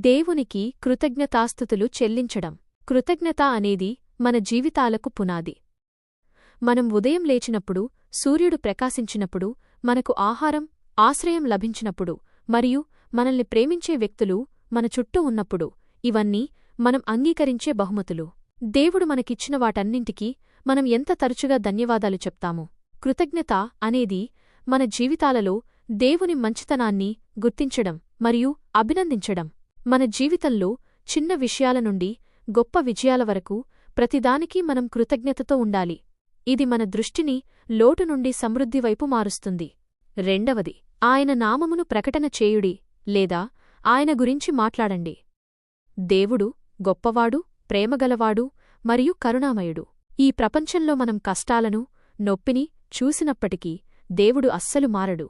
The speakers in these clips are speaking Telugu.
దేవునికి కృతజ్ఞతాస్తుతులు చెల్లించడం. కృతజ్ఞత అనేది మన జీవితాలకు పునాది. మనం ఉదయం లేచినప్పుడు, సూర్యుడు ప్రకాశించినప్పుడు, మనకు ఆహారం, ఆశ్రయం లభించినప్పుడు మరియు మనల్ని ప్రేమించే వ్యక్తులు మన చుట్టూ ఉన్నప్పుడు ఇవన్నీ మనం అంగీకరించే బహుమతులు. దేవుడు మనకిచ్చిన వాటన్నింటికీ మనం ఎంత తరచుగా ధన్యవాదాలు చెప్తాము. కృతజ్ఞత అనేది మన జీవితాలలో దేవుని మంచితనాన్ని గుర్తించడం మరియు అభినందించడం. మన జీవితంలో చిన్న విషయాల నుండి గొప్ప విజయాల వరకు ప్రతిదానికీ మనం కృతజ్ఞతతో ఉండాలి. ఇది మన దృష్టిని లోటు నుండి సమృద్ధి వైపు మారుస్తుంది. రెండవది, ఆయన నామమును ప్రకటన చేయుడి లేదా ఆయన గురించి మాట్లాడండి. దేవుడు గొప్పవాడు, ప్రేమగలవాడు మరియు కరుణామయుడు. ఈ ప్రపంచంలో మనం కష్టాలను, నొప్పిని చూసినప్పటికీ దేవుడు అస్సలు మారడు.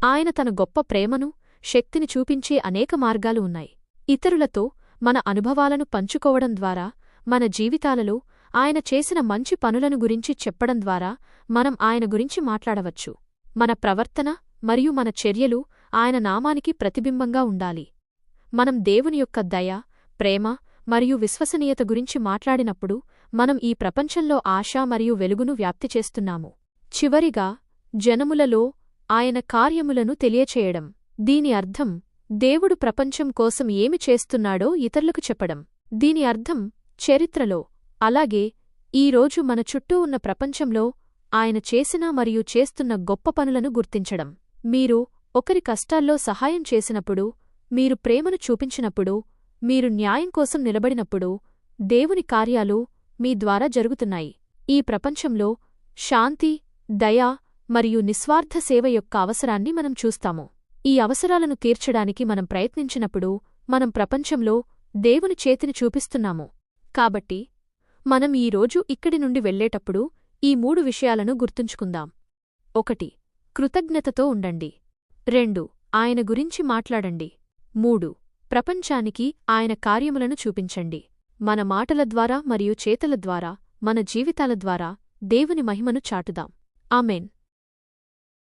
ఆయన తన గొప్ప ప్రేమను, శక్తిని చూపించే అనేక మార్గాలు ఉన్నాయి. ఇతరులతో మన అనుభవాలను పంచుకోవడం ద్వారా, మన జీవితాలలో ఆయన చేసిన మంచి పనులను గురించి చెప్పడం ద్వారా మనం ఆయన గురించి మాట్లాడవచ్చు. మన ప్రవర్తన మరియు మన చర్యలు ఆయన నామానికి ప్రతిబింబంగా ఉండాలి. మనం దేవుని యొక్క దయ, ప్రేమ మరియు విశ్వసనీయత గురించి మాట్లాడినప్పుడు మనం ఈ ప్రపంచంలో ఆశ మరియు వెలుగును వ్యాప్తి చేస్తున్నాము. చివరిగా, జనములలో ఆయన కార్యములను తెలియచేయడం. దీని అర్థం దేవుడు ప్రపంచం కోసం ఏమి చేస్తున్నాడో ఇతరులకు చెప్పడం. దీని అర్థం చరిత్రలో, అలాగే ఈరోజు మన చుట్టూ ఉన్న ప్రపంచంలో ఆయన చేసిన మరియు చేస్తున్న గొప్ప పనులను గుర్తించడం. మీరు ఒకరి కష్టాల్లో సహాయం చేసినప్పుడు, మీరు ప్రేమను చూపించినప్పుడు, మీరు న్యాయం కోసం నిలబడినప్పుడు దేవుని కార్యాలు మీ ద్వారా జరుగుతున్నాయి. ఈ ప్రపంచంలో శాంతి, దయ మరియు నిస్వార్థ సేవ యొక్క అవసరాన్ని మనం చూస్తాము. ఈ అవసరాలను తీర్చడానికి మనం ప్రయత్నించినప్పుడు మనం ప్రపంచంలో దేవుని చేతిని చూపిస్తున్నాము. కాబట్టి మనం ఈరోజు ఇక్కడి నుండి వెళ్లేటప్పుడు ఈ 3 విషయాలను గుర్తుంచుకుందాం. 1. కృతజ్ఞతతో ఉండండి. 2. ఆయన గురించి మాట్లాడండి. 3. ప్రపంచానికి ఆయన కార్యములను చూపించండి. మన మాటల ద్వారా మరియు చేతల ద్వారా, మన జీవితాల ద్వారా దేవుని మహిమను చాటుదాం. ఆమేన్.